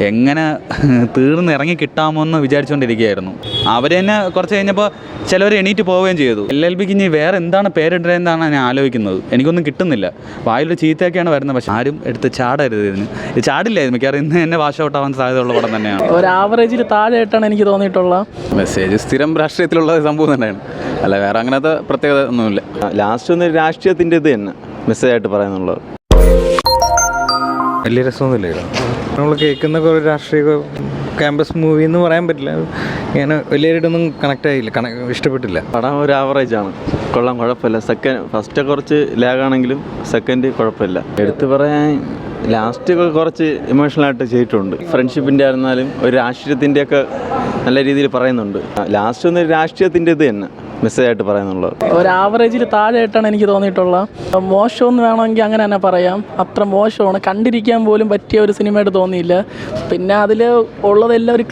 എങ്ങനെ തീർന്ന് ഇറങ്ങി കിട്ടാമോയെന്ന് വിചാരിച്ചുകൊണ്ടിരിക്കുകയായിരുന്നു. അവർ തന്നെ കുറച്ച് കഴിഞ്ഞപ്പോൾ ചിലവർ എണീറ്റ് പോവുകയും ചെയ്തു. LLBക്ക് ഇനി വേറെ എന്താണ് പേരിടുന്നതെന്നാണ് ഞാൻ ആലോചിക്കുന്നത്. എനിക്കൊന്നും കിട്ടുന്നില്ല. വായിലൊരു ചീത്തയൊക്കെയാണ് വരുന്നത്. പക്ഷെ ആരും എടുത്ത് ചാടരുത്. ഇത് ചാടില്ലായിരുന്നു. മിക്കവാറും ഇന്ന് തന്നെ വാഷ് ഔട്ട് ആവാൻ സാധ്യതയുള്ള പടം തന്നെയാണ്. ഒരു ആവറേജിൽ താഴെയായിട്ടാണ് എനിക്ക് തോന്നിയിട്ടുള്ള മെസ്സേജ് സ്ഥിരം രാഷ്ട്രീയത്തിലുള്ള സംഭവം തന്നെയാണ്. അല്ല വേറെ അങ്ങനത്തെ പ്രത്യേകത ഒന്നുമില്ല. ലാസ്റ്റ് ഒന്ന് രാഷ്ട്രീയത്തിൻ്റെ ഇത് തന്നെ മെസ്സേജായിട്ട് പറയുന്നുള്ളത്. വലിയ രസമൊന്നുമില്ല. നമ്മൾ കേൾക്കുന്ന കുറേ രാഷ്ട്രീയ ക്യാമ്പസ് മൂവി എന്ന് പറയാൻ പറ്റില്ല. ഇങ്ങനെ വലിയതായിട്ടൊന്നും കണക്റ്റ് ആയില്ല, ഇഷ്ടപ്പെട്ടില്ല. പടം ഒരു ആവറേജാണ്, കൊള്ളാം, കുഴപ്പമില്ല. ഫസ്റ്റ് കുറച്ച് ലാഗാണെങ്കിലും സെക്കൻഡ് കുഴപ്പമില്ല. എടുത്തു പറയാൻ ലാസ്റ്റ് കുറച്ച് ഇമോഷണലായിട്ട് ചെയ്തിട്ടുണ്ട്. ഫ്രണ്ട്ഷിപ്പിൻ്റെ ആയിരുന്നാലും ഒരു രാഷ്ട്രീയത്തിൻ്റെയൊക്കെ നല്ല രീതിയിൽ പറയുന്നുണ്ട്. ലാസ്റ്റ് ഒന്ന് രാഷ്ട്രീയത്തിൻ്റെ ഇത് തന്നെ മെസ്സേജായിട്ട് പറയുന്നുള്ളത്. ഒരു ആവറേജിൽ താഴെയായിട്ടാണ് എനിക്ക് തോന്നിയിട്ടുള്ള. മോശമെന്ന് വേണമെങ്കിൽ അങ്ങനെ തന്നെ പറയാം. അത്ര മോശമാണ്, കണ്ടിരിക്കാൻ പോലും പറ്റിയ ഒരു സിനിമയായിട്ട് തോന്നിയില്ല. പിന്നെ അതിൽ ഉള്ളതെല്ലാം ഒരു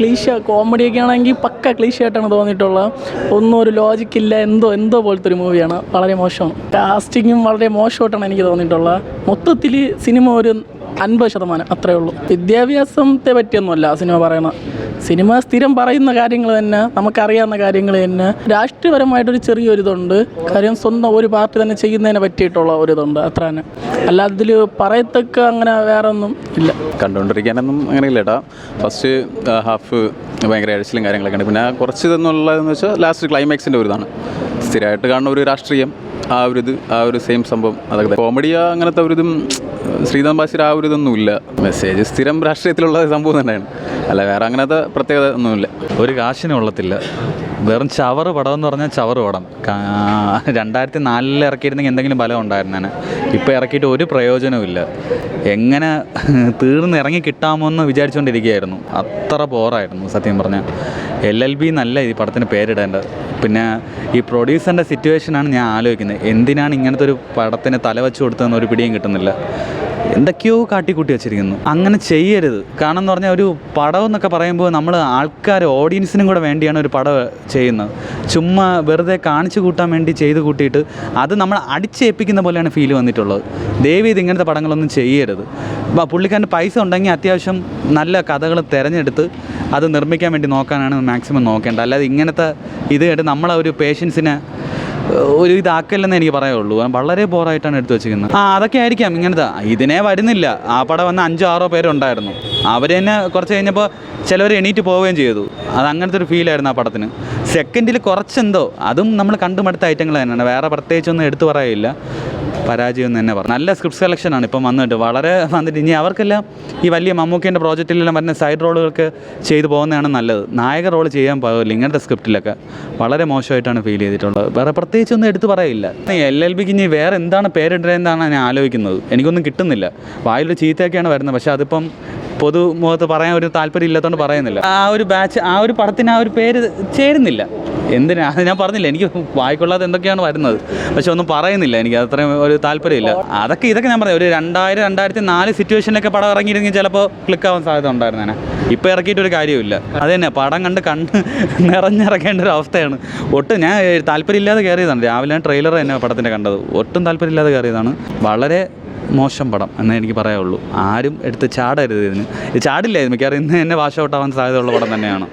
കോമഡിയൊക്കെ ആണെങ്കിൽ പക്ക ക്ലീശയായിട്ടാണ് തോന്നിയിട്ടുള്ളത്. ഒന്നും ഒരു ലോജിക്കില്ല, എന്തോ പോലത്തെ ഒരു മൂവിയാണ്. വളരെ മോശമാണ്. കാസ്റ്റിങ്ങും വളരെ മോശമായിട്ടാണ് എനിക്ക് തോന്നിയിട്ടുള്ളത്. മൊത്തത്തിൽ സിനിമ ഒരു 50% അത്രയേ ഉള്ളൂ. വിദ്യാഭ്യാസത്തെ പറ്റിയൊന്നുമല്ല സിനിമ പറയണത്. സിനിമ സ്ഥിരം പറയുന്ന കാര്യങ്ങൾ തന്നെ, നമുക്കറിയാവുന്ന കാര്യങ്ങൾ തന്നെ. രാഷ്ട്രീയപരമായിട്ടൊരു ചെറിയൊരിതുണ്ട്. കാര്യം സ്വന്തം ഒരു പാർട്ടി തന്നെ ചെയ്യുന്നതിനെ പറ്റിയിട്ടുള്ള ഒരിതുണ്ട്, അത്ര തന്നെ. അല്ലാതെ ഇതിൽ പറയത്തക്ക അങ്ങനെ വേറെ ഒന്നും ഇല്ല. കണ്ടുകൊണ്ടിരിക്കാനൊന്നും അങ്ങനെ ഇല്ല ഏട്ടാ. ഫസ്റ്റ് ഹാഫ് ഭയങ്കര അഴിച്ചിലും കാര്യങ്ങളൊക്കെ ഉണ്ട്. പിന്നെ കുറച്ച് ഇതെന്നുള്ളതെന്ന് വെച്ചാൽ ലാസ്റ്റ് ക്ലൈമാക്സിൻ്റെ ഒരു ഇതാണ്. സ്ഥിരമായിട്ട് കാണുന്ന ഒരു രാഷ്ട്രീയം, ആ ഒരു സെയിം സംഭവം. അതൊക്കെ കോമഡിയാ അങ്ങനത്തെ ഒരിതും ശ്രീനാഥ് ബാസിയുടെ ആ ഒരു ഇതൊന്നുമില്ല. മെസ്സേജ് സ്ഥിരം രാഷ്ട്രീയത്തിലുള്ള സംഭവം തന്നെയാണ്. അല്ല വേറെ അങ്ങനത്തെ പ്രത്യേകത ഒന്നുമില്ല. ഒരു കാശിനും കൊള്ളത്തില്ല. വെറും ചവറ് പടം എന്ന് പറഞ്ഞാൽ ചവറ് പടം. 2004 ഇറക്കിയിരുന്നെങ്കിൽ എന്തെങ്കിലും ബലം ഉണ്ടായിരുന്നേനെ. ഇപ്പോൾ ഇറക്കിയിട്ട് ഒരു പ്രയോജനവുമില്ല. എങ്ങനെ തീർന്ന് ഇറങ്ങി കിട്ടാമോയെന്ന് വിചാരിച്ചുകൊണ്ടിരിക്കുകയായിരുന്നു. അത്ര ബോറായിരുന്നു സത്യം പറഞ്ഞാൽ. LLB നല്ല ഈ പടത്തിന് പേരിടേണ്ടത്. പിന്നെ ഈ പ്രൊഡ്യൂസറിൻ്റെ സിറ്റുവേഷനാണ് ഞാൻ ആലോചിക്കുന്നത്. എന്തിനാണ് ഇങ്ങനത്തെ ഒരു പടത്തിന് തലവെച്ച് കൊടുത്തതെന്ന് ഒരു പിടിയും കിട്ടുന്നില്ല. എന്തൊക്കെയോ കാട്ടിക്കൂട്ടി വെച്ചിരിക്കുന്നു. അങ്ങനെ ചെയ്യരുത്. കാരണം എന്ന് പറഞ്ഞാൽ ഒരു പടം എന്നൊക്കെ പറയുമ്പോൾ നമ്മൾ ഓഡിയൻസിനും കൂടെ വേണ്ടിയാണ് ഒരു പടം ചെയ്യുന്നത്. ചുമ്മാ വെറുതെ കാണിച്ചു കൂട്ടാൻ വേണ്ടി ചെയ്ത് കൂട്ടിയിട്ട് അത് നമ്മൾ അടിച്ചേൽപ്പിക്കുന്ന പോലെയാണ് ഫീൽ വന്നിട്ടുള്ളത്. ദയവ് ചെയ്ത് ഇങ്ങനത്തെ പടങ്ങളൊന്നും ചെയ്യരുത്. പുള്ളിക്കാരൻ്റെ പൈസ ഉണ്ടെങ്കിൽ അത്യാവശ്യം നല്ല കഥകൾ തിരഞ്ഞെടുത്ത് അത് നിർമ്മിക്കാൻ വേണ്ടി നോക്കാനാണ് മാക്സിമം നോക്കേണ്ടത്. അല്ലാതെ ഇങ്ങനത്തെ ഇത് കേട്ട് നമ്മളെ ഒരു പേഷ്യൻസിനെ ഒരു ഇതാക്കല്ലെന്ന് എനിക്ക് പറയുള്ളൂ. വളരെ ബോറായിട്ടാണ് എടുത്തു വെച്ചിരിക്കുന്നത്. അതൊക്കെ ആയിരിക്കാം ഇങ്ങനത്തെ. ഇതിനെ വരുന്നില്ല. ആ പടം വന്ന് 5-6 പേരുണ്ടായിരുന്നു. അവർ തന്നെ കുറച്ച് കഴിഞ്ഞപ്പോൾ ചിലവർ എണീറ്റ് പോവുകയും ചെയ്തു. അത് അങ്ങനത്തെ ഒരു ഫീലായിരുന്നു ആ പടത്തിന്. സെക്കൻഡിൽ കുറച്ചെന്തോ, അതും നമ്മൾ കണ്ടുമടുത്ത ഐറ്റങ്ങൾ തന്നെയാണ്. വേറെ പ്രത്യേകിച്ചൊന്നും എടുത്തു പറയില്ല. പരാജയം എന്ന് തന്നെ പറഞ്ഞു. നല്ല സ്ക്രിപ്റ്റ് സെലക്ഷനാണ് ഇപ്പം വന്നിട്ട്. വന്നിട്ട് ഇനി അവർക്കെല്ലാം ഈ വലിയ മമ്മൂക്കേൻ്റെ പ്രോജക്റ്റിലെല്ലാം വരുന്ന സൈഡ് റോളുകൾക്ക് ചെയ്തു പോകുന്നതാണ് നല്ലത്. നായക റോൾ ചെയ്യാൻ പോകില്ല ഇങ്ങനത്തെ സ്ക്രിപ്റ്റിലൊക്കെ. വളരെ മോശമായിട്ടാണ് ഫീൽ ചെയ്തിട്ടുള്ളത്. വേറെ പ്രത്യേകിച്ചൊന്നും എടുത്തു പറയില്ല. LLBക്ക് ഇനി വേറെ എന്താണ് പേരിടുന്നതെന്നാണ് ഞാൻ ആലോചിക്കുന്നത്. എനിക്കൊന്നും കിട്ടുന്നില്ല. വായിലൊരു ചീത്തയൊക്കെയാണ് വരുന്നത്. പക്ഷേ അതിപ്പം പൊതുമുഖത്ത് പറയാൻ ഒരു താല്പര്യം ഇല്ലാത്തതുകൊണ്ട് പറയുന്നില്ല. ആ ഒരു പടത്തിന് ആ ഒരു പേര് ചേരുന്നില്ല. എന്തിനാ അത് ഞാൻ പറഞ്ഞില്ല. എനിക്ക് വായിക്കൊള്ളാതെ എന്തൊക്കെയാണ് വരുന്നത്. പക്ഷെ ഒന്നും പറയുന്നില്ല. എനിക്ക് അത്രയും ഒരു താല്പര്യമില്ല. ഇതൊക്കെ ഞാൻ പറഞ്ഞു. ഒരു 2000-2004 സിറ്റുവേഷനിലൊക്കെ പടം ഇറങ്ങിയിരുന്നെങ്കിൽ ചിലപ്പോൾ ക്ലിക്കാവാൻ സാധ്യത ഉണ്ടായിരുന്നേനെ. ഇപ്പോൾ ഇറക്കിയിട്ടൊരു കാര്യമില്ല. അത് തന്നെ പടം കണ്ണ് നിറഞ്ഞിറക്കേണ്ട ഒരു അവസ്ഥയാണ്. ഒട്ടും ഞാൻ താല്പര്യമില്ലാതെ കയറിയതാണ്. രാവിലെ ട്രെയിലർ തന്നെ പടത്തിൻ്റെ കണ്ടത്. ഒട്ടും താല്പര്യമില്ലാതെ കയറിയതാണ്. വളരെ മോശം പടം എന്നേ എനിക്ക് പറയാനുള്ളൂ. ആരും എടുത്ത് ചാടരുത്. ഇത് ചാടില്ലായിരുന്നു. മിക്കവാറും ഇന്ന് തന്നെ വാഷ് ഔട്ട് ആവാൻ സാധ്യതയുള്ള പടം തന്നെയാണ്.